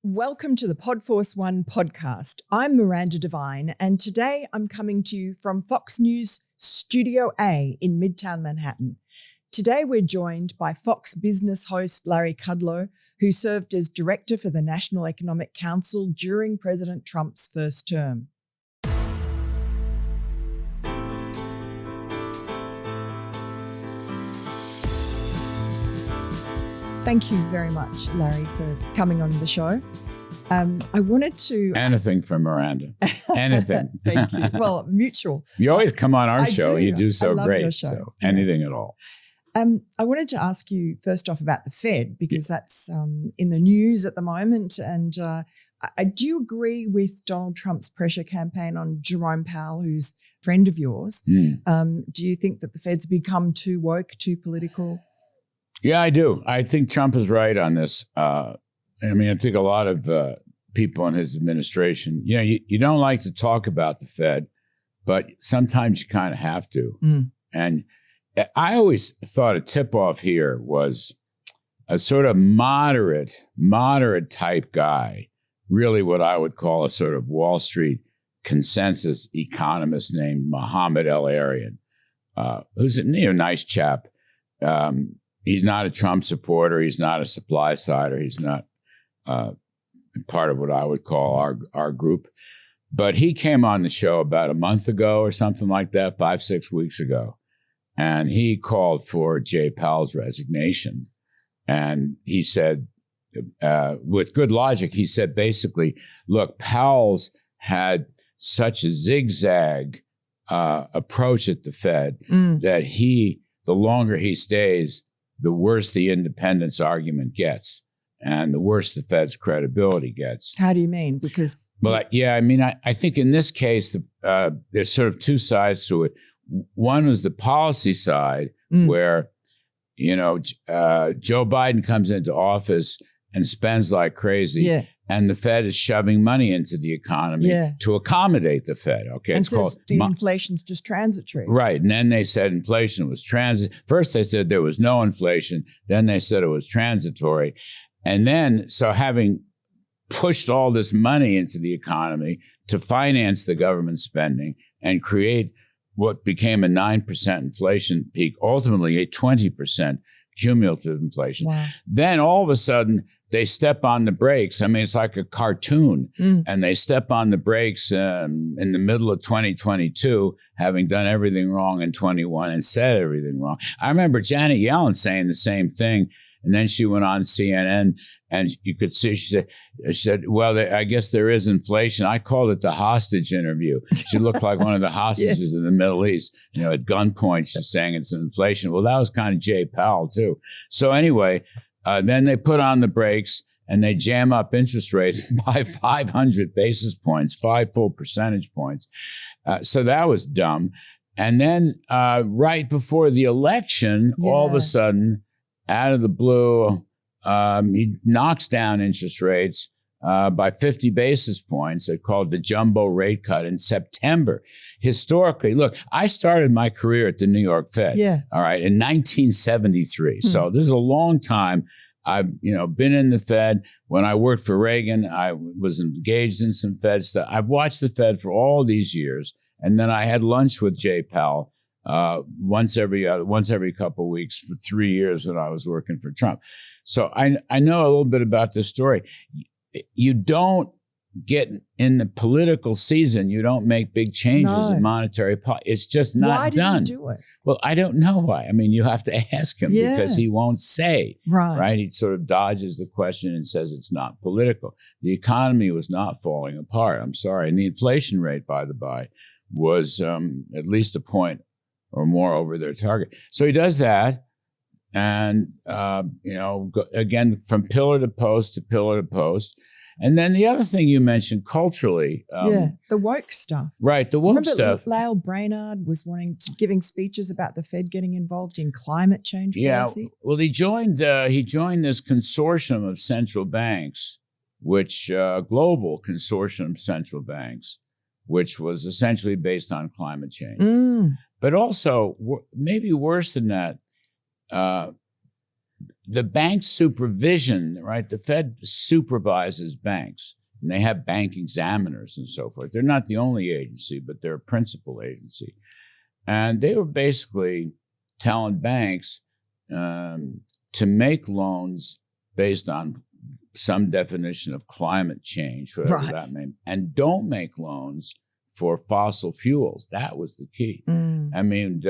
Welcome to the Podforce One podcast. I'm Miranda Devine, and today I'm coming to you from Fox News Studio A in Midtown Manhattan. Today we're joined by Fox Business host Larry Kudlow, who served as director for the National Economic Council during President Trump's first term. Thank you very much, Larry, for coming on the show. I wanted to... Anything for Miranda. Anything. Thank you. Well, mutual. You always come on our show. You do so love great. Your show. So anything at all. I wanted to ask you first off about the Fed, because that's in the news at the moment. And do you agree with Donald Trump's pressure campaign on Jerome Powell, who's a friend of yours? Do you think that the Fed's become too woke, too political? Yeah, I do. I think Trump is right on this. I think a lot of people in his administration, you don't like to talk about the Fed, but sometimes you kind of have to. And I always thought a tip-off here was a sort of moderate type guy, really what I would call a sort of Wall Street consensus economist named Mohammed El-Arian, who's a nice chap. He's not a Trump supporter. He's not a supply sider. He's not part of what I would call our group. But he came on the show about a month ago or something like that, 5-6 weeks ago. And he called for Jay Powell's resignation. And he said, with good logic, he said basically, look, Powell's had such a zigzag approach at the Fed that the longer he stays, the worse the independence argument gets and the worse the Fed's credibility gets. How do you mean? Because... Well, I think in this case, there's sort of two sides to it. One is the policy side where, Joe Biden comes into office and spends like crazy. Yeah. And the Fed is shoving money into the economy to accommodate the Fed. Okay, and says the inflation's just transitory. Right, and then they said inflation was transitory. First they said there was no inflation. Then they said it was transitory. And then, so having pushed all this money into the economy to finance the government spending and create what became a 9% inflation peak, ultimately a 20% cumulative inflation. Wow. Then all of a sudden, they step on the brakes. I mean, it's like a cartoon. And they step on the brakes in the middle of 2022, having done everything wrong in 21 and said everything wrong. I remember Janet Yellen saying the same thing. And then she went on CNN and you could see, she said, well, I guess there is inflation. I called it the hostage interview. She looked like one of the hostages in the Middle East, at gunpoint. She's saying it's inflation. Well, that was kind of Jay Powell, too. So anyway, then they put on the brakes and they jam up interest rates by 500 basis points, 5 full percentage points. So that was dumb. And then right before the election, all of a sudden, out of the blue, he knocks down interest rates by 50 basis points. They called the jumbo rate cut in September. Historically, look, I started my career at the New York Fed, all right, in 1973. So this is a long time. I've, been in the Fed. When I worked for Reagan, I was engaged in some Fed stuff. I've watched the Fed for all these years. And then I had lunch with Jay Powell once every couple of weeks for 3 years when I was working for Trump. So I know a little bit about this story. You don't get in the political season, you don't make big changes in monetary policy. It's just not done. Why did he do it? Well, I don't know why. I mean, you have to ask him because he won't say. Right? He sort of dodges the question and says it's not political. The economy was not falling apart. I'm sorry. And the inflation rate, by the by, was at least a point or more over their target. So he does that. And, again, from pillar to post to pillar to post. And then the other thing you mentioned culturally. The woke stuff. Right, the woke stuff. Lael Brainard was giving speeches about the Fed getting involved in climate change policy. Well, he joined this consortium of central banks, global consortium of central banks, which was essentially based on climate change. But also, maybe worse than that, the bank supervision, right? The Fed supervises banks, and they have bank examiners and so forth. They're not the only agency, but they're a principal agency. And they were basically telling banks to make loans based on some definition of climate change, whatever that means, and don't make loans for fossil fuels. That was the key. I mean,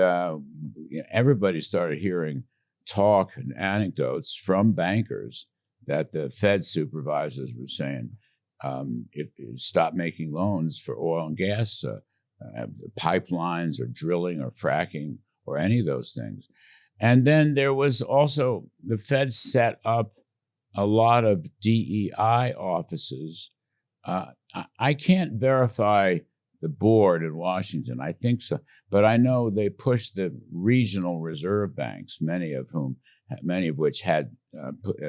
everybody started hearing talk and anecdotes from bankers that the Fed supervisors were saying, stop making loans for oil and gas pipelines or drilling or fracking or any of those things. And then there was also, the Fed set up a lot of DEI offices. I can't verify the board in Washington. I think so. But I know they pushed the regional reserve banks, many of which had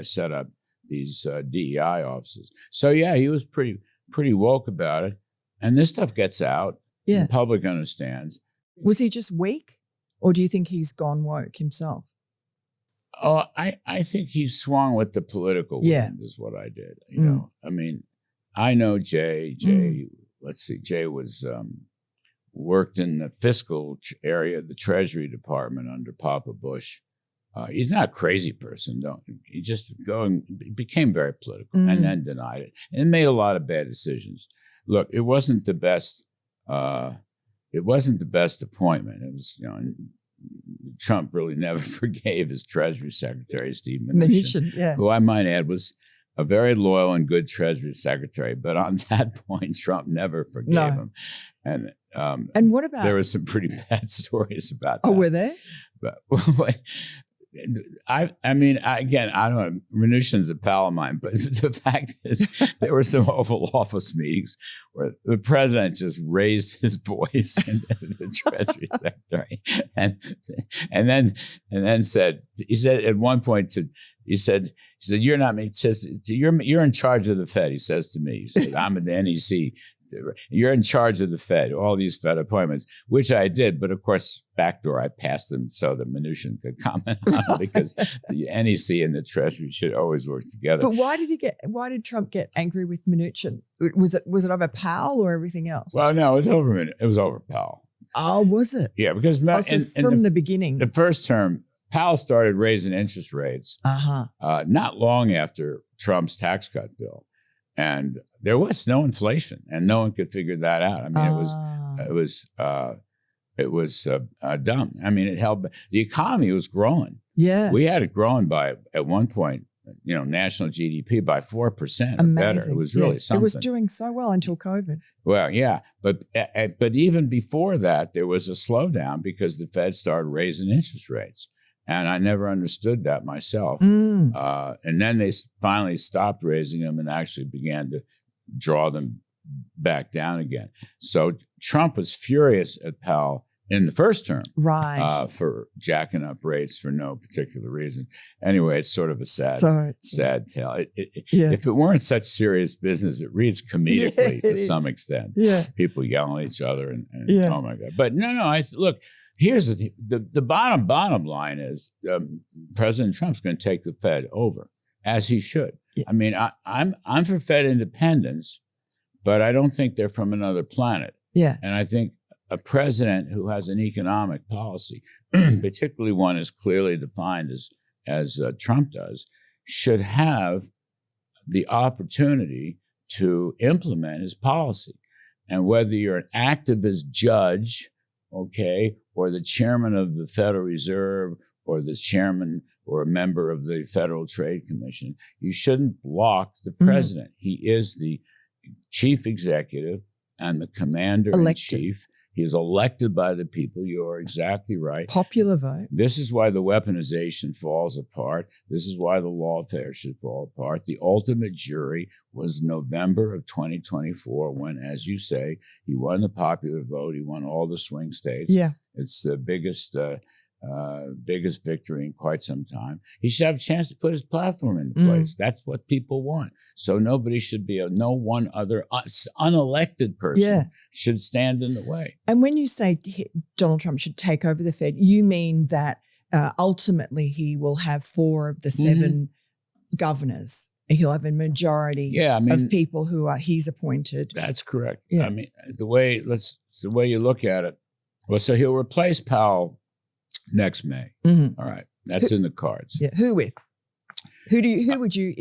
set up these DEI offices. So yeah, he was pretty woke about it. And this stuff gets out. Yeah. The public understands. Was he just weak? Or do you think he's gone woke himself? Oh, I think he swung with the political wind is what I did. You know, I mean, I know Jay, let's see, Jay was worked in the fiscal area of the Treasury Department under Papa Bush. He's not a crazy person, he just became very political and then denied it and made a lot of bad decisions. Look, it wasn't the best appointment. It was, Trump really never forgave his Treasury Secretary, Steve Mnuchin, who I might add was a very loyal and good Treasury Secretary. But on that point, Trump never forgave him. And what about? There were some pretty bad stories about that. Oh, were there? But I mean, I don't know. Mnuchin's a pal of mine, but the fact is, there were some Oval Office meetings where the president just raised his voice in the Treasury Secretary, and then said, he said at one point, he said, "You're not me." He says, "You're in charge of the Fed." He says to me, he said, "I'm at the NEC. You're in charge of the Fed, all these Fed appointments," which I did. But of course, backdoor, I passed them so that Mnuchin could comment on it because the NEC and the Treasury should always work together. But why did Trump get angry with Mnuchin? Was it over Powell or everything else? Well, no, it was over Powell. Oh, was it? Yeah, because from the beginning, the first term, Powell started raising interest rates. Not long after Trump's tax cut bill. And there was no inflation, and no one could figure that out. I mean, it was dumb. I mean, it held. The economy was growing. Yeah, we had it growing by at one point, national GDP by 4% or better. It was really something. It was doing so well until COVID. Well, yeah, but even before that, there was a slowdown because the Fed started raising interest rates. And I never understood that myself. And then they finally stopped raising them and actually began to draw them back down again. So Trump was furious at Powell in the first term, for jacking up rates for no particular reason. Anyway, it's sort of a sad tale. If it weren't such serious business, it reads comedically to some extent. Yeah, people yelling at each other and oh my God. But no, look. Here's the bottom line is President Trump's going to take the Fed over, as he should. Yeah. I mean, I'm for Fed independence, but I don't think they're from another planet. Yeah, and I think a president who has an economic policy, particularly one as clearly defined as Trump does, should have the opportunity to implement his policy. And whether you're an activist judge, or the chairman of the Federal Reserve, or the chairman or a member of the Federal Trade Commission, you shouldn't block the president. He is the chief executive and the commander-in-chief. He is elected by the people. You are exactly right. Popular vote. This is why the weaponization falls apart. This is why the lawfare should fall apart. The ultimate jury was November of 2024 when, as you say, he won the popular vote. He won all the swing states. Yeah. It's the biggest victory in quite some time. He should have a chance to put his platform into place. That's what people want. So nobody should be no one other unelected person should stand in the way. And when you say Donald Trump should take over the Fed, you mean that ultimately he will have 4 of the 7 governors. He'll have a majority of people who he's appointed. That's correct. Yeah. I mean, the way you look at it. Well, so he'll replace Powell next May. Mm-hmm. All right, that's in the cards. Yeah. Who with? Who would you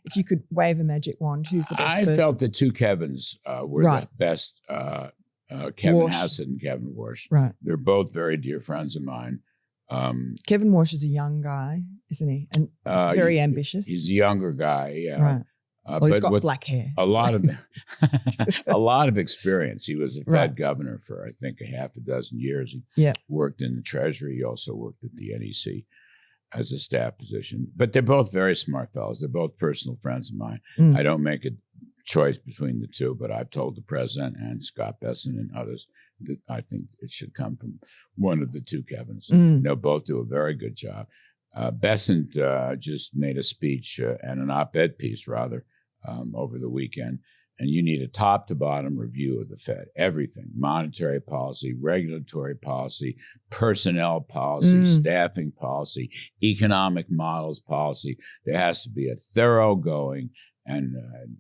if you could wave a magic wand? Who's the best? I person? felt the 2 Kevins were the best. Kevin Walsh. Hassett and Kevin Walsh. Right. They're both very dear friends of mine. Kevin Walsh is a young guy, isn't he? And very ambitious. He's a younger guy. Yeah. Right. Well, he's but got black hair. A lot of experience. He was a Fed governor for, I think, a half a dozen years. He worked in the Treasury. He also worked at the NEC as a staff position. But they're both very smart fellows. They're both personal friends of mine. I don't make a choice between the 2, but I've told the president and Scott Bessent and others that I think it should come from one of the 2 Kevins. They'll both do a very good job. Bessent just made a speech and an op-ed piece, rather, over the weekend. And you need a top-to-bottom review of the Fed. Everything. Monetary policy, regulatory policy, personnel policy, staffing policy, economic models policy. There has to be a thoroughgoing, and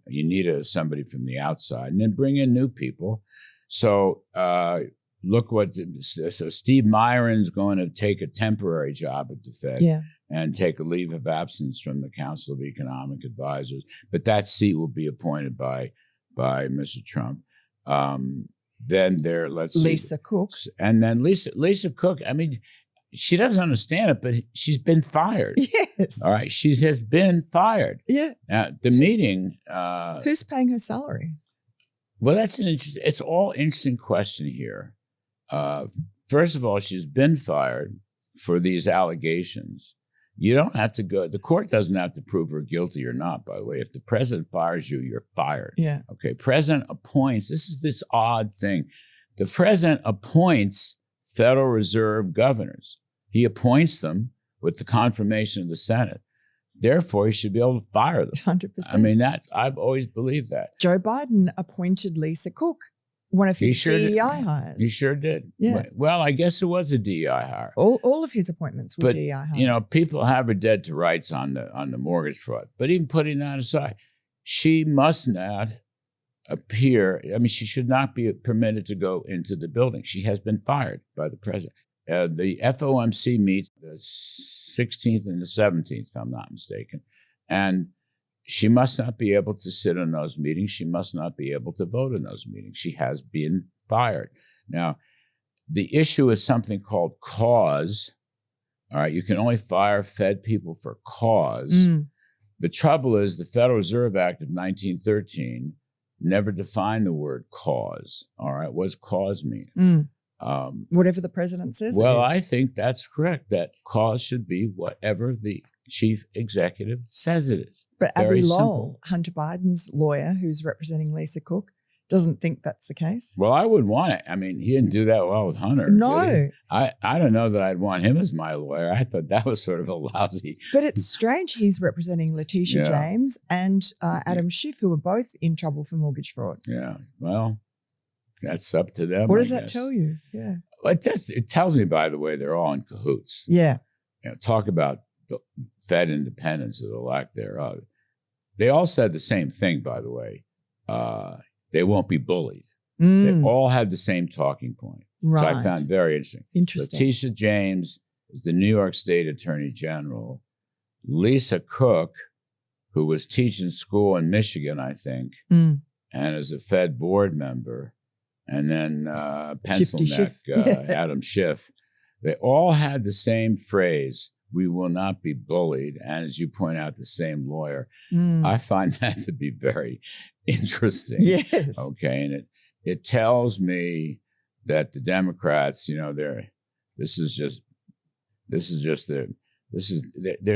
you need somebody from the outside. And then bring in new people. So look so Steve Myron's going to take a temporary job at the Fed and take a leave of absence from the Council of Economic Advisors. But that seat will be appointed by Mr. Trump. Then Lisa Cook. And then Lisa Cook, I mean, she doesn't understand it, but she's been fired. Yes. All right. She has been fired. Yeah. The meeting. Who's paying her salary? Well, it's all interesting question here. First of all, she's been fired for these allegations. You don't have to go, the court doesn't have to prove her guilty or not, by the way. If the president fires you, you're fired. Yeah. Okay. President appoints, this is this odd thing. The president appoints Federal Reserve governors. He appoints them with the confirmation of the Senate. Therefore, he should be able to fire them. 100%. I mean, I've always believed that. Joe Biden appointed Lisa Cook, one of his DEI hires. He sure did. Yeah. Well, I guess it was a DEI hire. All of his appointments were DEI hires. You know, people have her dead to rights on the mortgage fraud. But even putting that aside, she must not appear. I mean, she should not be permitted to go into the building. She has been fired by the president. The FOMC meets the 16th and the 17th, if I'm not mistaken. And she must not be able to sit in those meetings. She must not be able to vote in those meetings. She has been fired. Now, the issue is something called cause. All right, you can only fire Fed people for cause. The trouble is the Federal Reserve Act of 1913 never defined the word cause. All right, what does cause mean? Whatever the president says. Well, I think that's correct. That cause should be whatever the chief executive says it is. But Abby Lowell, Hunter Biden's lawyer, who's representing Lisa Cook, doesn't think that's the case. Well, I would want it. I mean, he didn't do that well with Hunter. No. Really. I don't know that I'd want him as my lawyer. I thought that was sort of a lousy. But it's strange he's representing Letitia James and Adam Schiff, who are both in trouble for mortgage fraud. Yeah. Well, that's up to them. What does that tell you? Yeah. Well, it tells me, by the way, they're all in cahoots. Yeah. You know, talk about the Fed independence or the lack thereof. They all said the same thing, by the way. They won't be bullied. They all had the same talking point. Right. So I found very interesting. Interesting. Letitia James is the New York State Attorney General. Lisa Cook, who was teaching school in Michigan, I think, and is a Fed board member. And then pencil neck Adam Schiff. They all had the same phrase, we will not be bullied. And as you point out, the same lawyer. I find that to be very interesting. Yes. Okay. And it tells me that the Democrats, you know, they're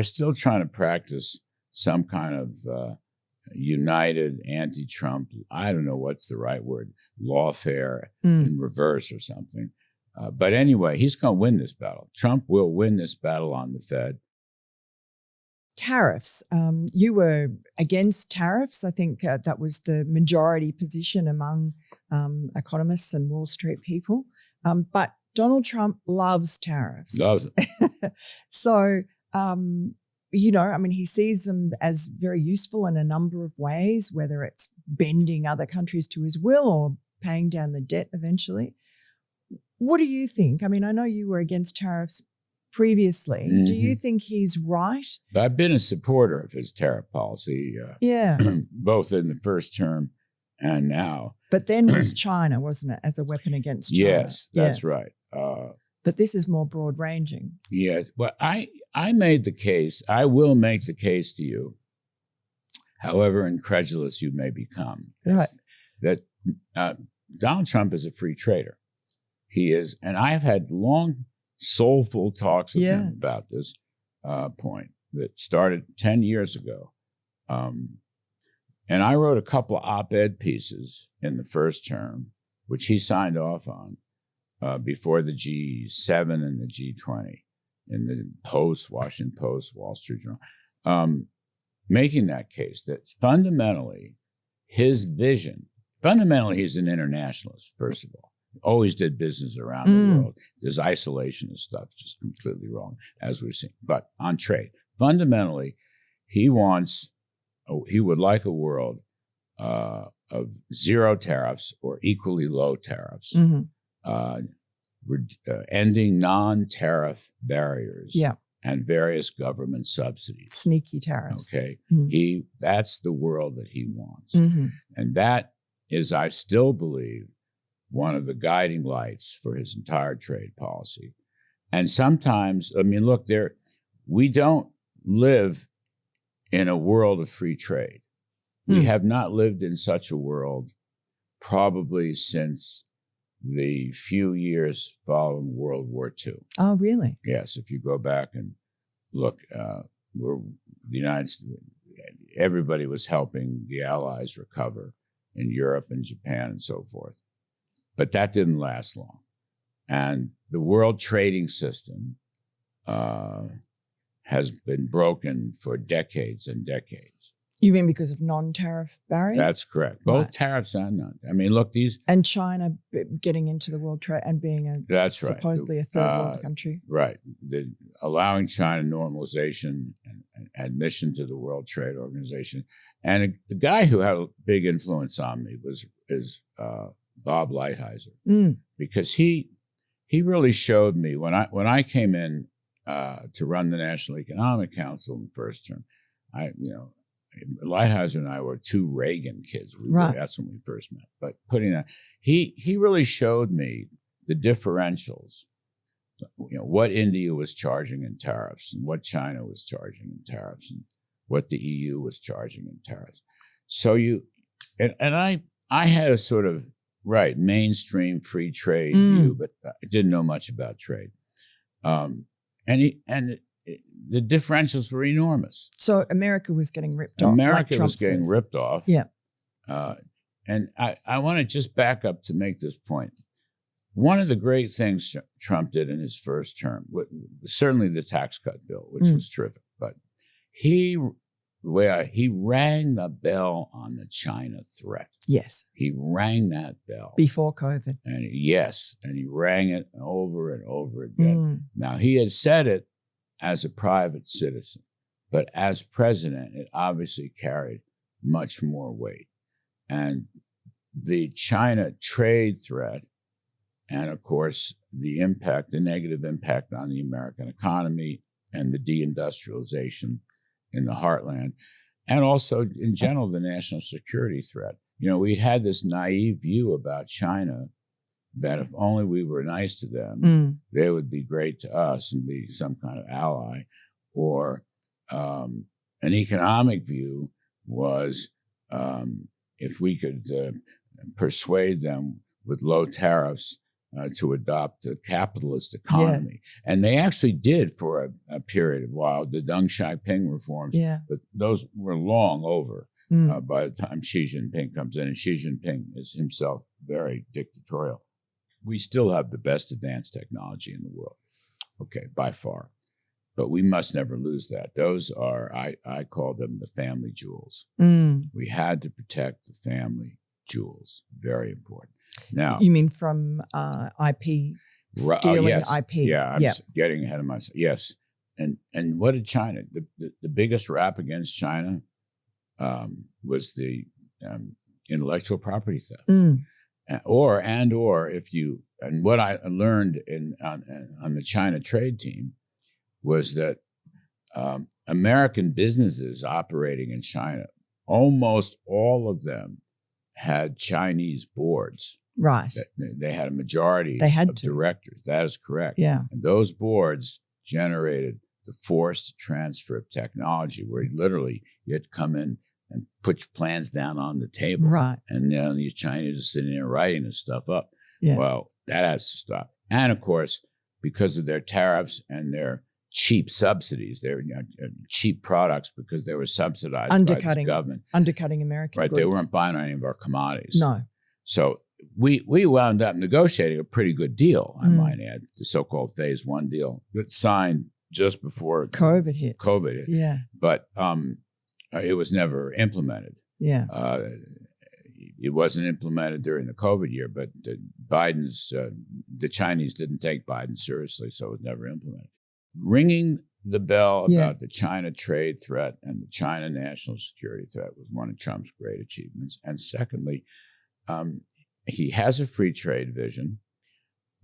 still trying to practice some kind of united anti-Trump, I don't know what's the right word, lawfare in reverse or something. But anyway, he's going to win this battle. Trump will win this battle on the Fed. Tariffs. You were against tariffs. I think that was the majority position among economists and Wall Street people. But Donald Trump loves tariffs. Loves it. So, he sees them as very useful in a number of ways, whether it's bending other countries to his will or paying down the debt eventually. What do you think? I mean, I know you were against tariffs previously. Mm-hmm. Do you think he's right? I've been a supporter of his tariff policy, both in the first term and now. But then was China, wasn't it, as a weapon against China? Yes, that's right. But this is more broad-ranging. Yes. Well, I made the case. I will make the case to you, however incredulous you may become, right, that Donald Trump is a free trader. He is, and I've had long, soulful talks with him about this point that started 10 years ago. And I wrote a couple of op-ed pieces in the first term, which he signed off on before the G7 and the G20 in the Post, Washington Post, Wall Street Journal, making that case that fundamentally his vision, he's an internationalist, first of all. Always did business around the world. This isolationist stuff, just completely wrong, as we've seen. But on trade, fundamentally, he would like a world of zero tariffs or equally low tariffs, ending non-tariff barriers, and various government subsidies. Sneaky tariffs. Okay, that's the world that he wants, and that is, I still believe, one of the guiding lights for his entire trade policy. And sometimes, I mean, look, we don't live in a world of free trade. We have not lived in such a world probably since the few years following World War II. Oh, really? Yes, if you go back and look, the United States, everybody was helping the Allies recover in Europe and Japan and so forth. But that didn't last long. And the world trading system has been broken for decades and decades. You mean because of non-tariff barriers? That's correct. Both tariffs and non. I mean, look, these... And China getting into the world trade and being supposedly a third world country. Right. Allowing China normalization and admission to the World Trade Organization. And the guy who had a big influence on me is Bob Lighthizer, because he really showed me when I came in to run the National Economic Council in the first term. Lighthizer and I were two Reagan kids. That's when we first met. But putting that, he really showed me the differentials. What India was charging in tariffs, and what China was charging in tariffs, and what the EU was charging in tariffs. So I had a sort of mainstream free trade view, but I didn't know much about trade. The differentials were enormous. So America was getting ripped off. America was getting ripped off. Yeah. And I want to just back up to make this point. One of the great things Trump did in his first term, certainly the tax cut bill, which was terrific, but he rang the bell on the China threat. Yes. He rang that bell. Before COVID. And he rang it over and over again. Now, he had said it as a private citizen, but as president, it obviously carried much more weight. And the China trade threat, and of course, the negative impact on the American economy and the deindustrialization in the heartland, and also in general, the national security threat. We had this naive view about China that if only we were nice to them, they would be great to us and be some kind of ally. Or an economic view was if we could persuade them with low tariffs to adopt a capitalist economy. Yeah. And they actually did for a period of while, the Deng Xiaoping reforms, but those were long over by the time Xi Jinping comes in. And Xi Jinping is himself very dictatorial. We still have the best advanced technology in the world, by far. But we must never lose that. Those are, I call them the family jewels. We had to protect the family jewels. Very important. Now, you mean from IP stealing yes. IP. Yeah, I'm getting ahead of myself. Yes. And what did China, the biggest rap against China was the intellectual property theft. Or if you, and what I learned on the China trade team was that American businesses operating in China, almost all of them had Chinese boards. Right. They had a majority of directors. That is correct. Yeah. And those boards generated the forced transfer of technology, where literally you'd come in and put your plans down on the table. Right. And these Chinese are sitting there writing this stuff up. Yeah. Well, that has to stop. And of course, because of their tariffs and their cheap subsidies, their cheap products, because they were subsidized by the government. Undercutting American goods. They weren't buying any of our commodities. No. So we wound up negotiating a pretty good deal, I might add, the so-called Phase 1 deal that signed just before COVID hit. Yeah. But it was never implemented. Yeah. It wasn't implemented during the COVID year, but the Chinese didn't take Biden seriously, so it was never implemented. Ringing the bell about the China trade threat and the China national security threat was one of Trump's great achievements. And secondly, he has a free trade vision,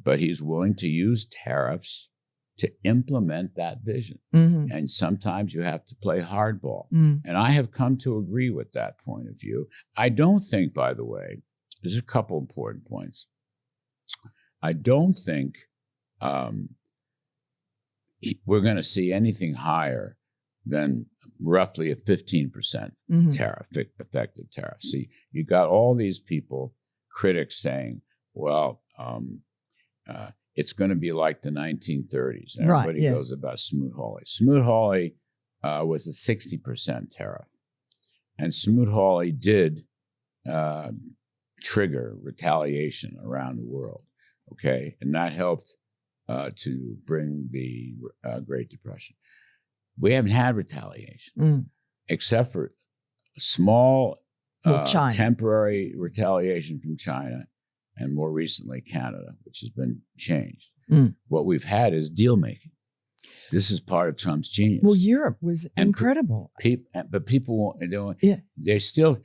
but he's willing to use tariffs to implement that vision. And sometimes you have to play hardball. And I have come to agree with that point of view. I don't think, by the way, there's a couple important points. I don't think we're going to see anything higher than roughly a 15% tariff, effective tariff. See, you got all these people, critics saying, well, it's going to be like the 1930s. And everybody goes about Smoot-Hawley. Smoot-Hawley was a 60% tariff. And Smoot-Hawley did trigger retaliation around the world, okay? And that helped to bring the Great Depression. We haven't had retaliation, except for a small temporary retaliation from China, and more recently Canada, which has been changed. What we've had is deal making. This is part of Trump's genius. Well, Europe was incredible. But people won't. They're still,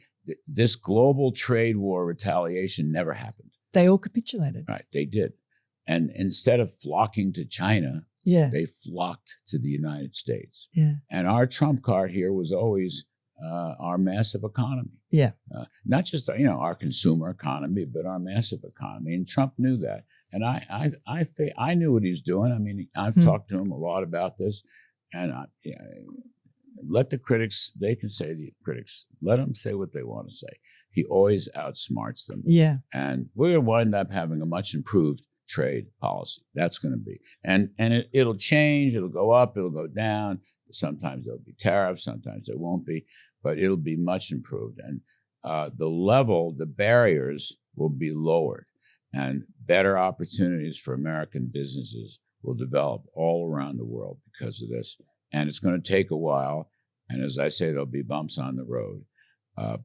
this global trade war retaliation never happened. They all capitulated. Right, they did. And instead of flocking to China, they flocked to the United States. And our trump card here was always our massive economy. Not just our consumer economy, but our massive economy. And Trump knew that. And I knew what he's doing. I mean, I've talked to him a lot about this. And let the critics, they can say the critics, let them say what they want to say. He always outsmarts them. And we're going to wind up having a much improved trade policy. That's going to be. And it'll change. It'll go up. It'll go down. Sometimes there'll be tariffs. Sometimes there won't be. But it'll be much improved. And the barriers will be lowered. And better opportunities for American businesses will develop all around the world because of this. And it's going to take a while. And as I say, there'll be bumps on the road.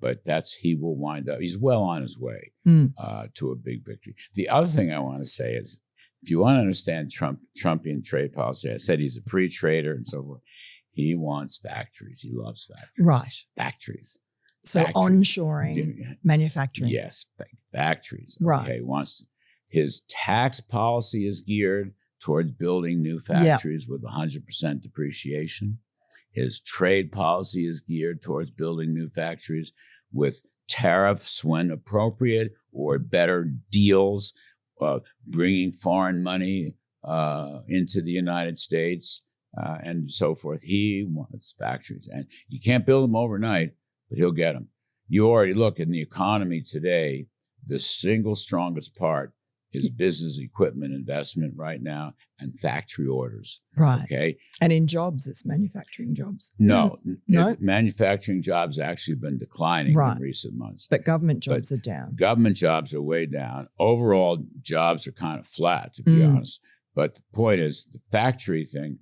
But he will wind up, he's well on his way to a big victory. The other thing I want to say is, if you want to understand Trumpian trade policy, I said he's a free trader and so forth. He wants factories. He loves factories. Right. Factories. So onshoring manufacturing. Yes, factories. Right. Okay. His tax policy is geared towards building new factories with 100% depreciation. His trade policy is geared towards building new factories with tariffs when appropriate or better deals, bringing foreign money into the United States and so forth. He wants factories. And you can't build them overnight, but he'll get them. You already look in the economy today, the single strongest part is business equipment investment right now and factory orders. Right. Okay. And in jobs, it's manufacturing jobs. No. Manufacturing jobs actually been declining in recent months. But government jobs are down. Government jobs are way down. Overall, jobs are kind of flat, to be honest. But the point is, the factory thing,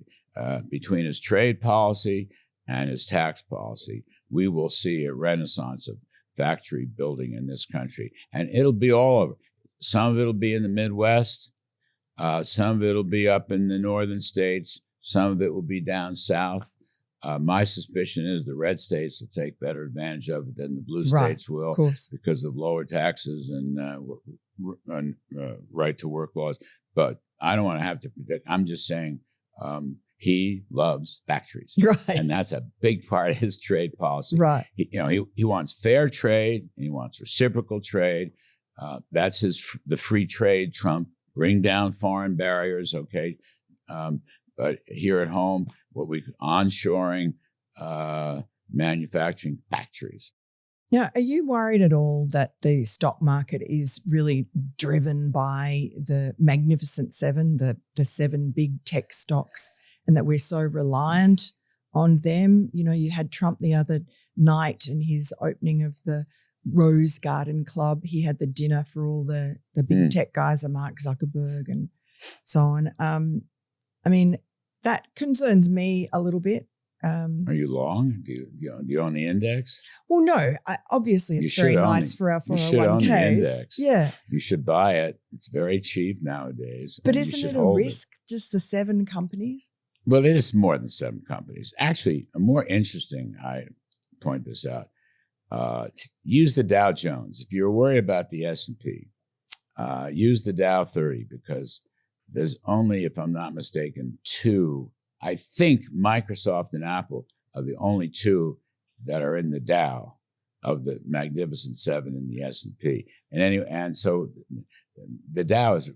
between his trade policy and his tax policy, we will see a renaissance of factory building in this country. And it'll be all over. Some of it will be in the Midwest. Some of it will be up in the northern states. Some of it will be down south. My suspicion is the red states will take better advantage of it than the blue states will, of course, because of lower taxes and right to work laws. But I don't want to have to predict. I'm just saying he loves factories, right, and that's a big part of his trade policy. Right. He wants fair trade. He wants reciprocal trade. That's the free trade Trump. Bring down foreign barriers, okay? But here at home, what we onshoring, manufacturing factories. Now, are you worried at all that the stock market is really driven by the Magnificent Seven, the seven big tech stocks, and that we're so reliant on them? You know, you had Trump the other night in his opening of the Rose Garden Club. He had the dinner for all the big tech guys, the Mark Zuckerberg and so on. I mean, that concerns me a little bit. Are you long? Do you own the index? Well, no. Obviously, it's very nice for our 401ks. You should own the index. Yeah. You should buy it. It's very cheap nowadays. But isn't it a risk, just the 7 companies? Well, it is more than 7 companies. Actually, a more interesting, I point this out, use the Dow Jones. If you're worried about the S&P, use the Dow 30, because there's only, if I'm not mistaken, 2. I think Microsoft and Apple are the only 2 that are in the Dow of the Magnificent Seven in the S&P. And so the Dow is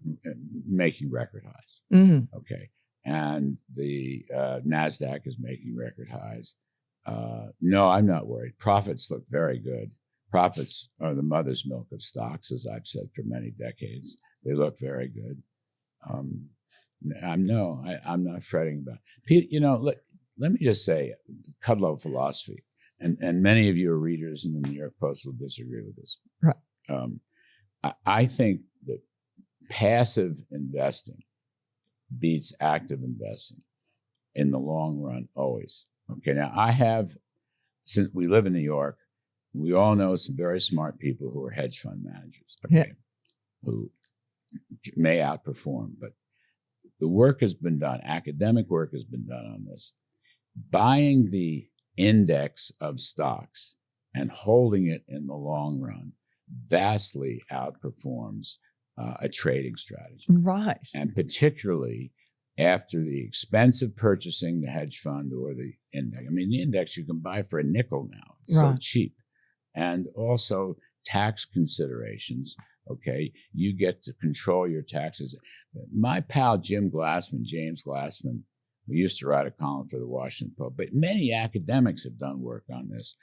making record highs. Mm-hmm. Okay. And the NASDAQ is making record highs. No, I'm not worried. Profits look very good. Profits are the mother's milk of stocks, as I've said for many decades. They look very good. I'm not fretting about it. You know, let me just say, Kudlow philosophy, and many of your readers in the New York Post will disagree with this. Right. I think that passive investing beats active investing in the long run, always. Okay, now since we live in New York, we all know some very smart people who are hedge fund managers, okay, who may outperform, but the work has been done, academic work has been done on this. Buying the index of stocks and holding it in the long run vastly outperforms a trading strategy. Right. And particularly after the expensive purchasing the hedge fund or the index. I mean, the index you can buy for a nickel now. It's so cheap. And also tax considerations. Okay, you get to control your taxes. My pal James Glassman, who used to write a column for the Washington Post, but many academics have done work on this.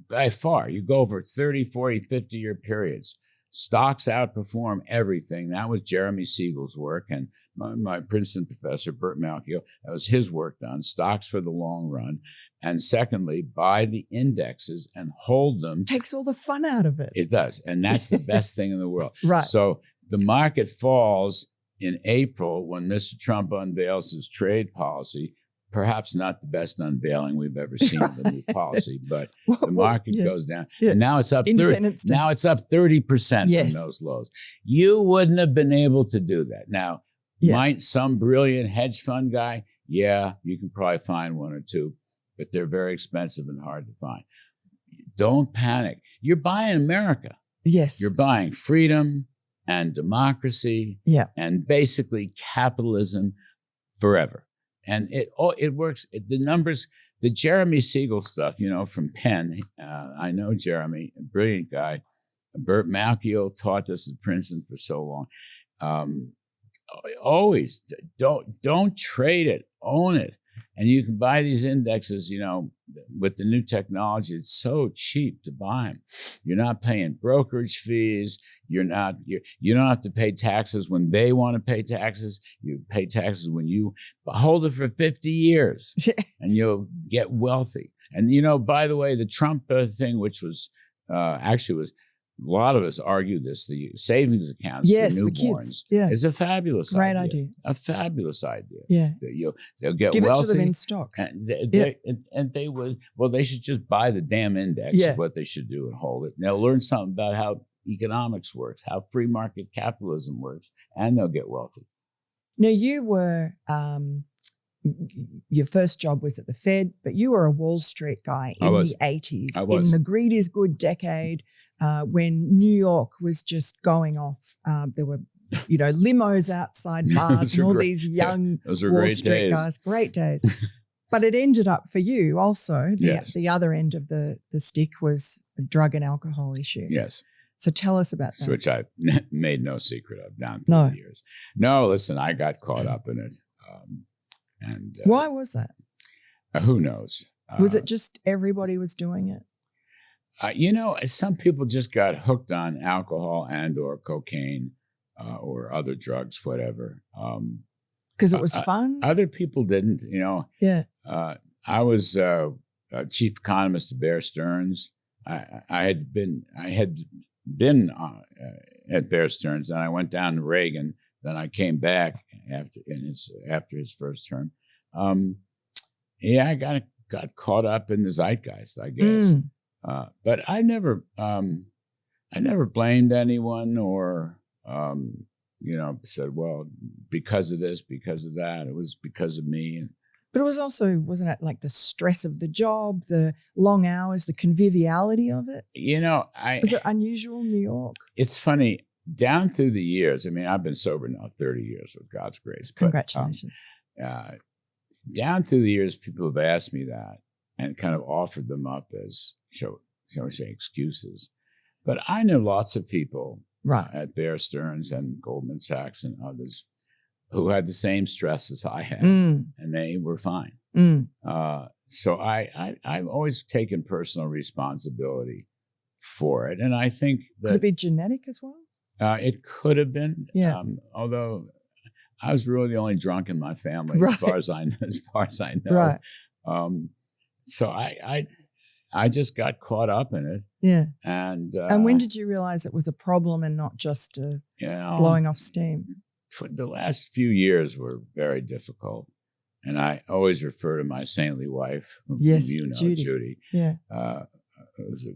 By far, you go over 30, 40, 50-year periods. Stocks outperform everything. That was Jeremy Siegel's work, and my Princeton professor, Burt Malkiel, that was his work done, stocks for the long run. And secondly, buy the indexes and hold them. Takes all the fun out of it. It does, and that's the best thing in the world. Right. So the market falls in April when Mr. Trump unveils his trade policy. Perhaps not the best unveiling we've ever seen of the new policy, but the market goes down. Yeah. And now it's up 30%. Now it's up 30% from those lows. You wouldn't have been able to do that. Now, might some brilliant hedge fund guy? Yeah, you can probably find 1 or 2, but they're very expensive and hard to find. Don't panic. You're buying America. Yes. You're buying freedom and democracy and basically capitalism forever. And it works. The numbers, the Jeremy Siegel stuff, you know, from Penn. I know Jeremy, a brilliant guy. Burt Malkiel taught this at Princeton for so long. Always don't trade it, own it, and you can buy these indexes. You know, with the new technology, it's so cheap to buy them. You're not paying brokerage fees. You don't have to pay taxes when they want to pay taxes. You pay taxes when you hold it for 50 years and you'll get wealthy. And, you know, by the way, the Trump thing, which was a lot of us argue this, the savings accounts for newborns is a fabulous idea. A fabulous idea. Yeah. They'll get Give wealthy. Give it to them in stocks. And they should just buy the damn index is what they should do and hold it. And they'll learn something about how economics works, how free market capitalism works, and they'll get wealthy. Now, you were, your first job was at the Fed, but you were a Wall Street guy in the 80s, in the greed is good decade, when New York was just going off. There were, limos outside bars and all these young Wall Street guys. Great days. But it ended up for you also, the other end of the stick was a drug and alcohol issue. Yes. So tell us about that. Which I made no secret of down through the years. No, listen, I got caught up in it. And why was that? Who knows? Was it just everybody was doing it? Some people just got hooked on alcohol and or cocaine or other drugs, whatever. Because it was fun? Other people didn't, Yeah. I was chief economist at Bear Stearns. I had been at Bear Stearns, and I went down to Reagan. Then I came back after his first term. I got caught up in the zeitgeist, I guess. But I never blamed anyone or said, well, because of this, because of that. It was because of me. But it was also, wasn't it like the stress of the job, the long hours, the conviviality of it? Was it unusual in New York? It's funny. Down through the years, I've been sober now 30 years with God's grace. Congratulations. But, down through the years, people have asked me that and kind of offered them up as, shall we say, excuses. But I know lots of people at Bear Stearns and Goldman Sachs and others who had the same stress as I had, and they were fine. So I've always taken personal responsibility for it. And I think that— Could it be genetic as well? It could have been, although I was really the only drunk in my family, as far as I know. Right. So I just got caught up in it. Yeah. And when did you realize it was a problem and not just blowing off steam? For the last few years were very difficult, and I always refer to my saintly wife, whom you know, Judy. Yeah. Who was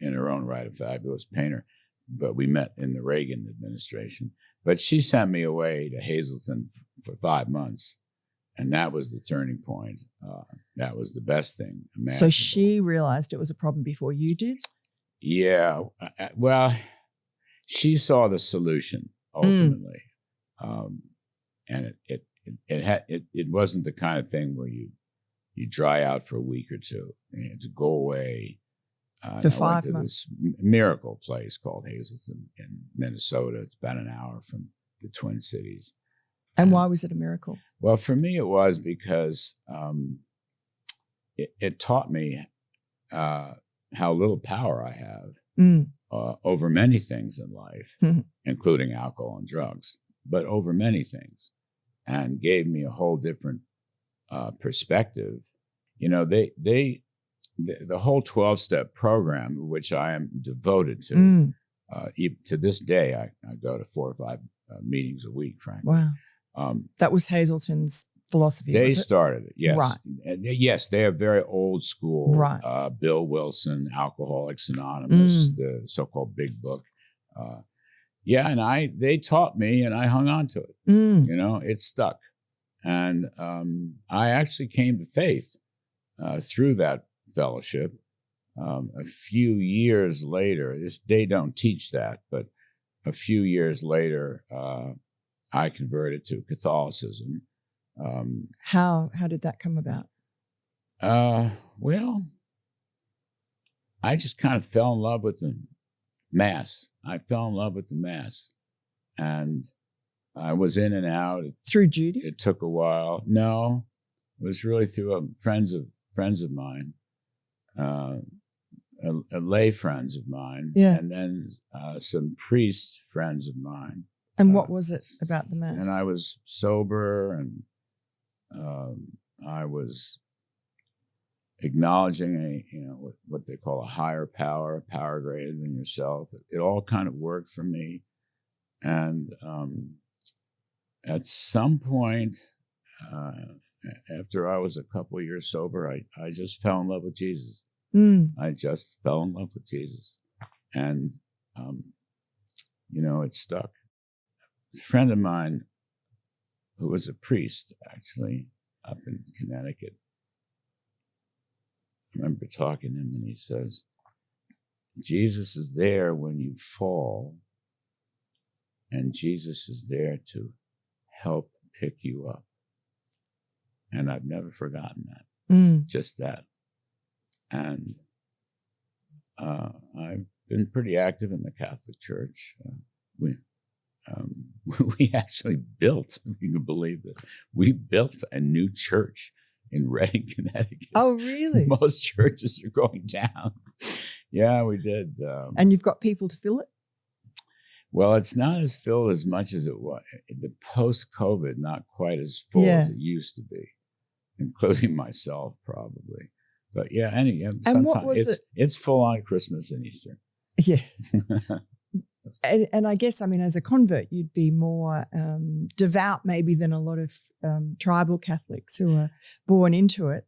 in her own right a fabulous painter. But we met in the Reagan administration. But she sent me away to Hazleton for 5 months, and that was the turning point. That was the best thing imaginable. So she realized it was a problem before you did? Yeah. Well, she saw the solution ultimately, and it wasn't the kind of thing where you dry out for a week or two. You had to go away. For 5 months. This miracle place called Hazleton in Minnesota. It's about an hour from the Twin Cities. And why was it a miracle? Well, for me, it was because it taught me how little power I have over many things in life, including alcohol and drugs, but over many things, and gave me a whole different perspective. The whole 12-step program, which I am devoted to, even to this day, I go to 4 or 5 meetings a week, frankly. Wow. That was Hazleton's philosophy, They was it? started it, yes. Right. Yes, they are very old school. Right. Bill Wilson, Alcoholics Anonymous, the so-called big book. And they taught me, and I hung on to it. It stuck. And I actually came to faith through that fellowship. A few years later, they don't teach that, but a few years later, I converted to Catholicism. How did that come about? Well, I just kind of fell in love with the Mass. And I was in and out. Through Judy? It took a while. No, it was really through friends of mine. Lay friends of mine, and then some priest friends of mine. And what was it about the Mass? And I was sober, and I was acknowledging what they call a higher power greater than yourself. It all kind of worked for me, and at some point, after I was a couple of years sober, I just fell in love with Jesus. I just fell in love with Jesus. And it stuck. A friend of mine who was a priest, actually, up in Connecticut, I remember talking to him, and he says, Jesus is there when you fall, and Jesus is there to help pick you up. And I've never forgotten that, just that. And I've been pretty active in the Catholic Church. We actually built, if you can believe this, we built a new church in Reading, Connecticut. Oh, really? Most churches are going down. Yeah, we did. And you've got people to fill it? Well, it's not as filled as much as it was. The post-COVID, not quite as full as it used to be, including myself, probably. But yeah, and what was it? It's full on Christmas and Easter. Yeah. And I guess, as a convert, you'd be more devout maybe than a lot of tribal Catholics who are born into it.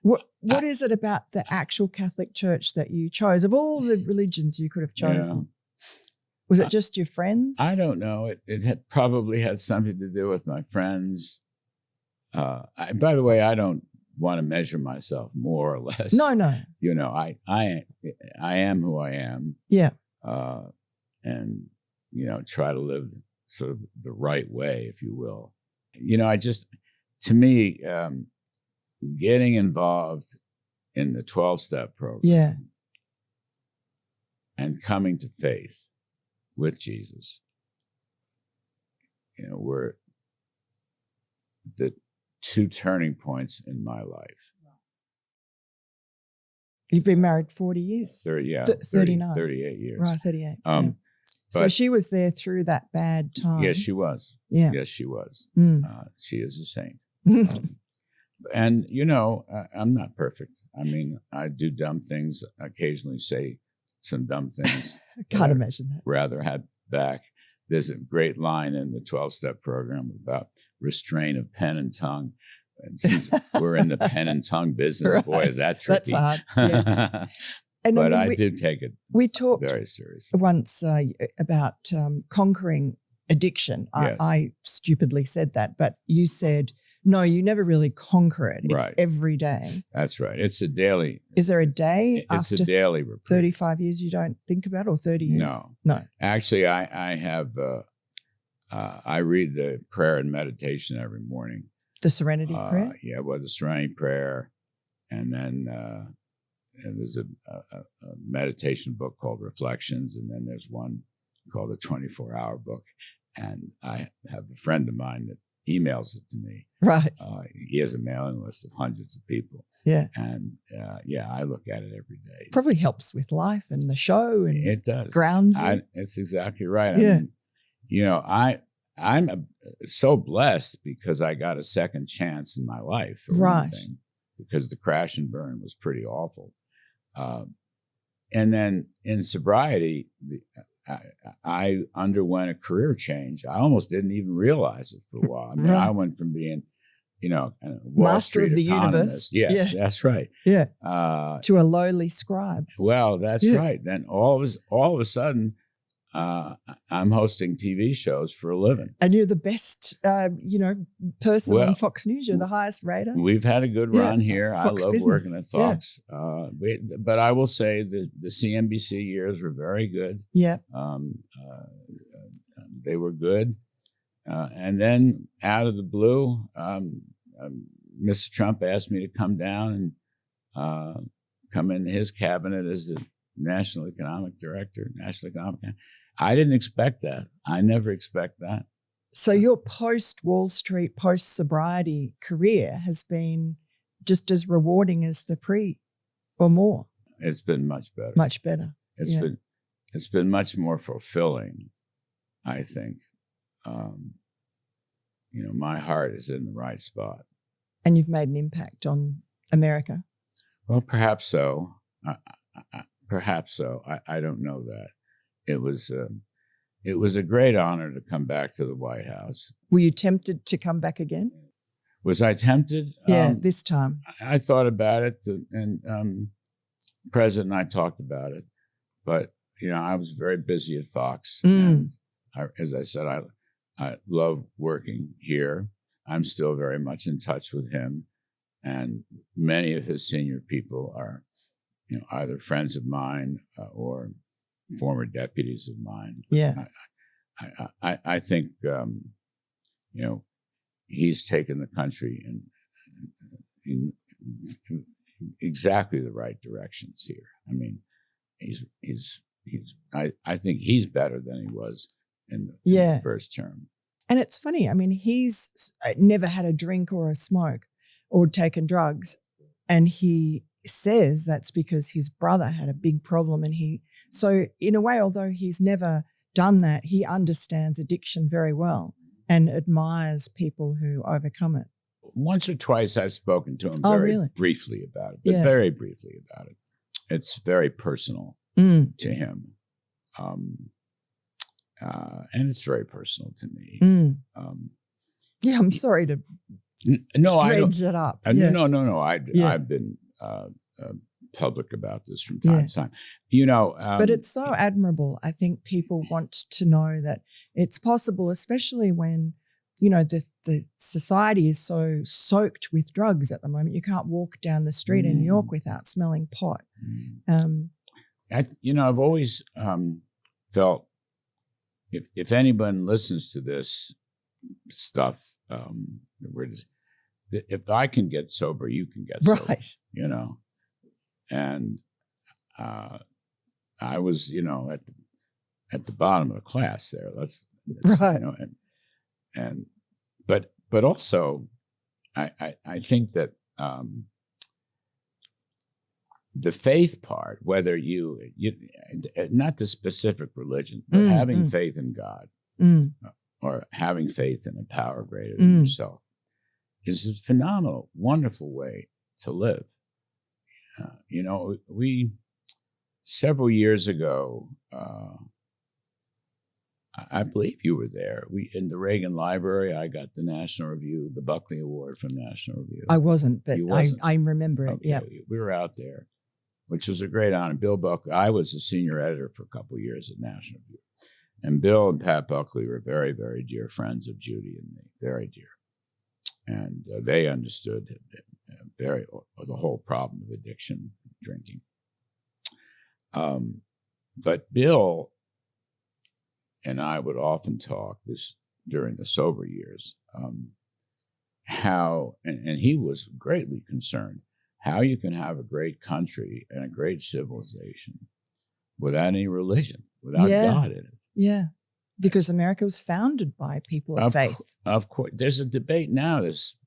What is it about the actual Catholic Church that you chose? Of all the religions you could have chosen, was it just your friends? I don't know. It had probably had something to do with my friends. By the way, I don't want to measure myself more or less. No. I am who I am. Yeah. And, try to live sort of the right way, if you will. To me, getting involved in the 12-step program and coming to faith with Jesus, were the two turning points in my life. You've been married 40 years? 39. 38 years. Right, 38. So she was there through that bad time. Yes, she was. Yeah. Yes, she was. She is a saint. And, I'm not perfect. I do dumb things, occasionally say some dumb things. Can't imagine that. Rather have back. There's a great line in the 12-step program about restraint of pen and tongue. And since we're in the pen and tongue business, right. Boy, is that tricky. That's hard. Yeah. But I do take it we talked very seriously. Once about conquering addiction. Yes. I stupidly said that, but you said, no, you never really conquer it. It's every day. That's right. It's a daily. Is there a day after a daily reprieve. 35 years you don't think about it, or 30 years? No. Actually, I have, I read the prayer and meditation every morning. The Serenity Prayer? Yeah, the Serenity Prayer. And then there's a meditation book called Reflections. And then there's one called the 24-Hour Book. And I have a friend of mine that emails it to me. Right. He has a mailing list of hundreds of people. Yeah. And I look at it every day. Probably helps with life and the show. And it does. Grounds you. It's exactly right. Yeah. I'm so blessed because I got a second chance in my life. For one thing, because the crash and burn was pretty awful. And then in sobriety, I underwent a career change. I almost didn't even realize it for a while. I went from being, Wall Master Street of the universe. Yes, that's right. Yeah. To a lowly scribe. Well, that's right. Then all of a sudden, I'm hosting TV shows for a living. And you're the best, person on Fox News. You're the highest rater. We've had a good run here. Fox I love business. working at Fox. Yeah. But I will say the CNBC years were very good. Yeah. They were good. And then out of the blue, Mr. Trump asked me to come down and come in his cabinet as the National Economic Director. I didn't expect that. I never expect that. So your post-Wall Street, post-sobriety career has been just as rewarding as the pre, or more? It's been much better. Much better. It's been much more fulfilling, I think. My heart is in the right spot. And you've made an impact on America? Well, perhaps so. Perhaps so. I don't know that. It was a great honor to come back to the White House. Were you tempted to come back again? Was I tempted? Yeah, this time. I thought about it, and the President and I talked about it. But, I was very busy at Fox. And as I said, I love working here. I'm still very much in touch with him, and many of his senior people are, either friends of mine or former deputies of mine. Yeah. I think, he's taken the country in exactly the right directions here. I mean, I think he's better than he was in the first term. And it's funny. I mean, he's never had a drink or a smoke or taken drugs. And he says that's because his brother had a big problem. So in a way, although he's never done that, he understands addiction very well and admires people who overcome it. Once or twice I've spoken to him briefly about it, but very briefly about it. It's very personal to him. And it's very personal to me. I'm sorry to dredge it up. No. I've been public about this from time to time. But it's so admirable. I think people want to know that it's possible, especially when the society is so soaked with drugs at the moment. You can't walk down the street in New York without smelling pot. I've always felt if anyone listens to this stuff, if I can get sober, you can get sober. Right. And I was, at the bottom of the class there. Right. But also, I think that the faith part, whether you not the specific religion, but having faith in God or having faith in a power greater than yourself, is a phenomenal, wonderful way to live. We several years ago, I believe you were there. In the Reagan Library, I got the National Review, the Buckley Award from National Review. I wasn't, but I remember it. Okay. Yeah, we were out there, which was a great honor. Bill Buckley. I was a senior editor for a couple of years at National Review, and Bill and Pat Buckley were very, very dear friends of Judy and me, very dear, and they understood the whole problem of addiction, drinking. But Bill and I would often talk this during the sober years, how, and he was greatly concerned, how you can have a great country and a great civilization without any religion, without God in it. Yeah, because America was founded by people of faith. Of course. There's a debate now. There's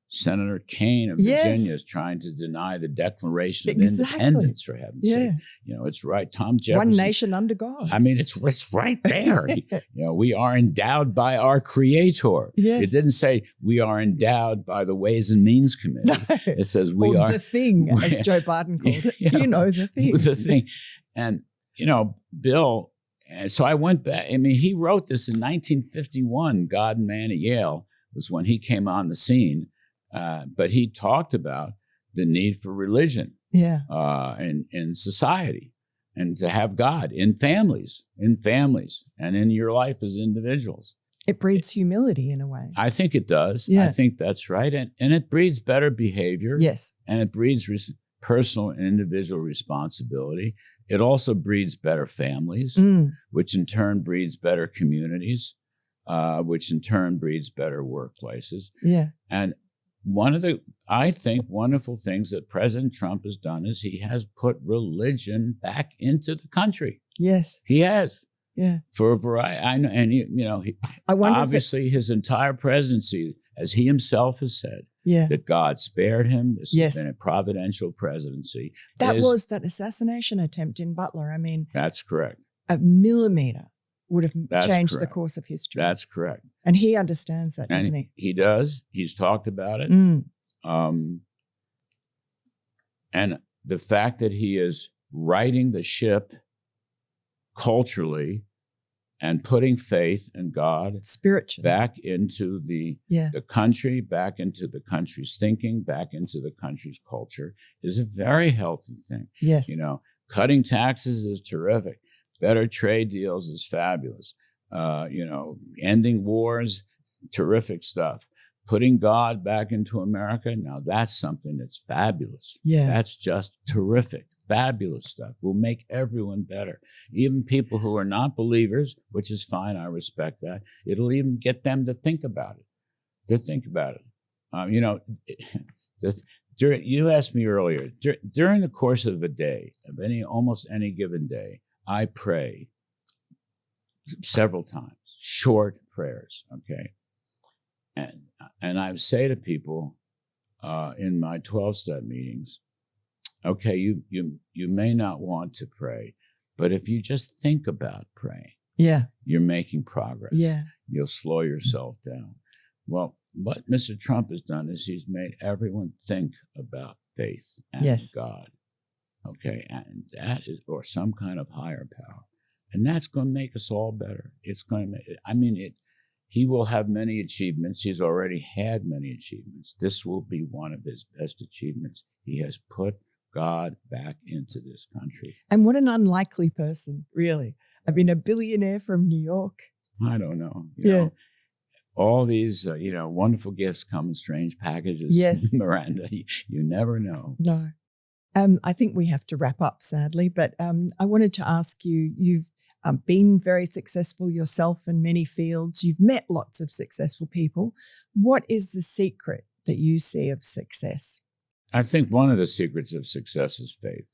Senator Kane of Virginia is trying to deny the Declaration of Independence, for heaven's sake. It's right. Tom Jefferson. One nation under God. I mean, it's right there. We are endowed by our Creator. Yes. It didn't say we are endowed by the Ways and Means Committee. No. It says we are. The thing, as Joe Biden called it. The thing. The thing. And, Bill, and so I went back. I mean, he wrote this in 1951, God and Man at Yale was when he came on the scene. But he talked about the need for religion in society and to have God in families, and in your life as individuals. It breeds humility in a way. I think it does. Yeah. I think that's right. And it breeds better behavior. Yes. And it breeds personal and individual responsibility. It also breeds better families, which in turn breeds better communities, which in turn breeds better workplaces. Yeah. And one of the, I think, wonderful things that President Trump has done is he has put religion back into the country. Yes. He has. Yeah. For a variety. I know, and I wonder obviously his entire presidency, as he himself has said, that God spared him. This has been a providential presidency. That was that assassination attempt in Butler. I mean, that's correct. A millimeter would have changed the course of history. That's correct. And he understands that, doesn't he? He does. He's talked about it. And the fact that he is righting the ship culturally and putting faith in God spiritually back into the country, back into the country's thinking, back into the country's culture is a very healthy thing. Yes. Cutting taxes is terrific. Better trade deals is fabulous. ending wars, terrific stuff. Putting God back into America, now that's something that's fabulous. Yeah. That's just terrific, fabulous stuff. Will make everyone better. Even people who are not believers, which is fine, I respect that. It'll even get them to think about it. You asked me earlier, during the course of a day, of almost any given day, I pray several times, short prayers, okay? And I say to people in my 12-step meetings, okay, you may not want to pray, but if you just think about praying, you're making progress. Yeah. You'll slow yourself down. Well, what Mr. Trump has done is he's made everyone think about faith and God, okay, and that is, or some kind of higher power, and that's going to make us all better. It's going to make. He will have many achievements. He's already had many achievements. This will be one of his best achievements. He has put God back into this country. And what an unlikely person, really. I mean, a billionaire from New York. I don't know. You know, all these, wonderful gifts come in strange packages. Yes. Miranda, you never know. No. I think we have to wrap up, sadly, but I wanted to ask you, you've been very successful yourself in many fields. You've met lots of successful people. What is the secret that you see of success? I think one of the secrets of success is faith,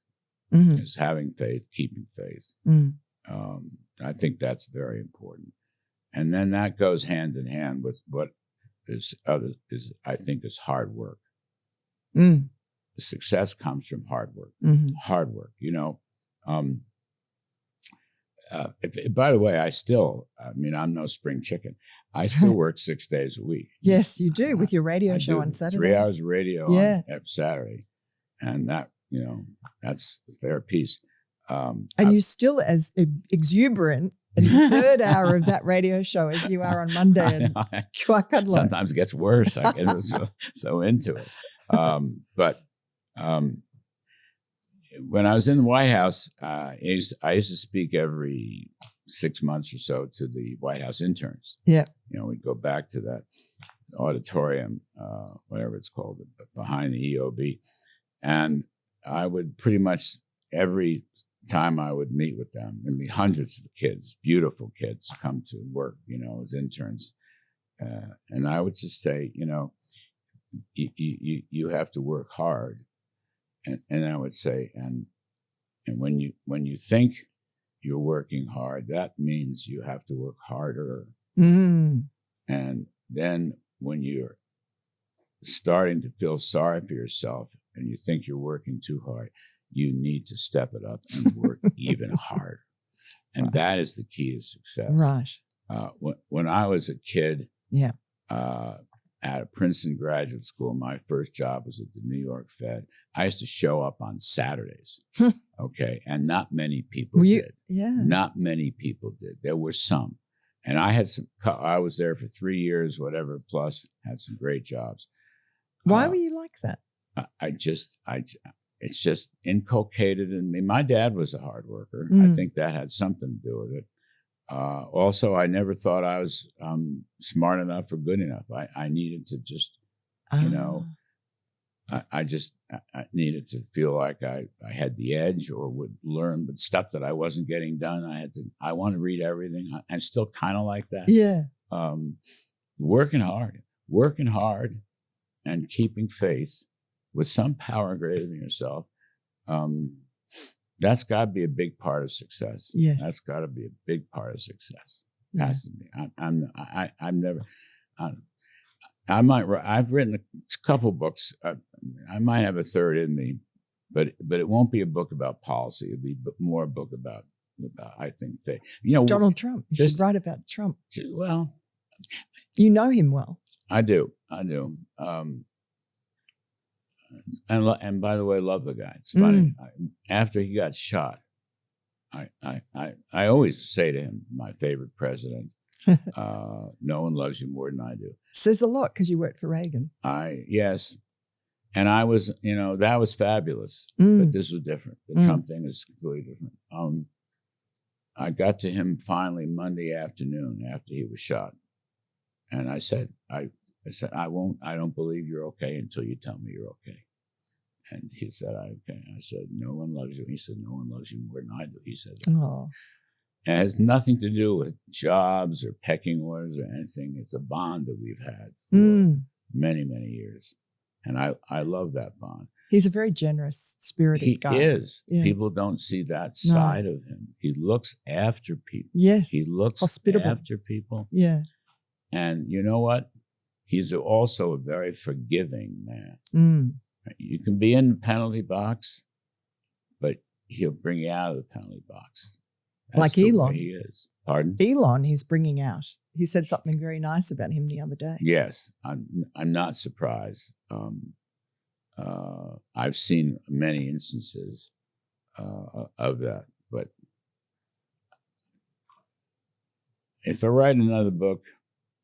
is having faith, keeping faith. I think that's very important. And then that goes hand in hand with what I think is hard work. The success comes from hard work. Hard work, by the way, I'm no spring chicken. I still work 6 days a week. Yes, you do, with your radio show on Saturday. 3 hours of radio on every Saturday. And that, that's a fair piece. And you're still as exuberant in the third hour of that radio show as you are on Monday. Sometimes it gets worse. I get so into it. But when I was in the White House, I used to speak every 6 months or so to the White House interns. Yeah. We'd go back to that auditorium, whatever it's called, behind the EOB. And I would pretty much every time I would meet with them, and meet hundreds of kids, beautiful kids, come to work, as interns. And I would just say, you have to work hard. And I would say, and when you think you're working hard, that means you have to work harder. And then when you're starting to feel sorry for yourself and you think you're working too hard, you need to step it up and work even harder. And that is the key to success. Right. When I was a kid, at a Princeton graduate school, my first job was at the New York Fed. I used to show up on Saturdays, okay? And not many people did. Yeah. Not many people did. There were some. And I was there for 3 years, whatever, plus had some great jobs. Why were you like that? It's just inculcated in me. My dad was a hard worker. I think that had something to do with it. Also, I never thought I was smart enough or good enough. I needed to just, I needed to feel like I had the edge or would learn, but stuff that I wasn't getting done, I want to read everything. I'm still kind of like that. Yeah. Working hard and keeping faith with some power greater than yourself. That's got to be a big part of success. Yes. That's got to be a big part of success. It has to be. I've written a couple books. I might have a third in me, but it won't be a book about policy. It'll be more a book about I think, Donald Trump. You should write about Trump. Well, you know him well. I do. And by the way, love the guy. It's funny. After he got shot, I always say to him, my favorite president, no one loves you more than I do. Says a lot because you worked for Reagan. Yes. And I was, that was fabulous. But this was different. The Trump thing is completely different. I got to him finally Monday afternoon after he was shot. And I said, I don't believe you're okay until you tell me you're okay. And he said, okay. I said, no one loves you. He said, no one loves you more than I do. He said that. Oh. And it has nothing to do with jobs or pecking orders or anything. It's a bond that we've had for many, many years. And I love that bond. He's a very generous, spirited guy. He is. Yeah. People don't see that side of him. He looks after people. Yes. He looks hospitable after people. Yeah. And you know what? He's also a very forgiving man. Mm. You can be in the penalty box, but he'll bring you out of the penalty box. That's like the Elon. way he is. Pardon? Elon, he's bringing out. He said something very nice about him the other day. Yes, I'm not surprised. I've seen many instances of that. But if I write another book,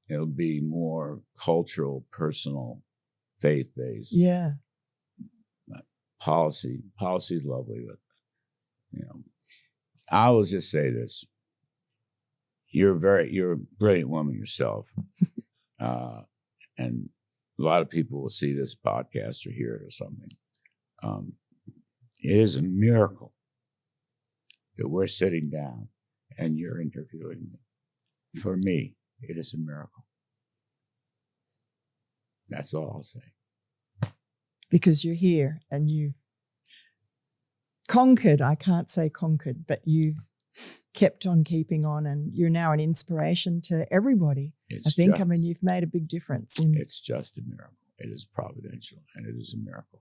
it'll be more cultural, personal, faith-based. Yeah. Policy is lovely, but I will just say this: you're a brilliant woman yourself, and a lot of people will see this podcast or hear it or something. It is a miracle that we're sitting down and you're interviewing me. For me, it is a miracle. That's all I'll say. Because you're here and you've conquered, I can't say conquered, but you've kept on keeping on, and you're now an inspiration to everybody. You've made a big difference. It's just a miracle. It is providential, and it is a miracle.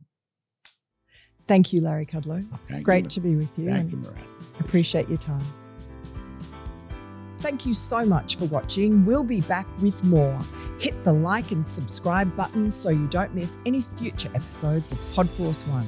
Thank you, Larry Kudlow. Great to be with you. Thank you, Miranda. Appreciate your time. Thank you so much for watching. We'll be back with more. Hit the like and subscribe button so you don't miss any future episodes of Podforce One.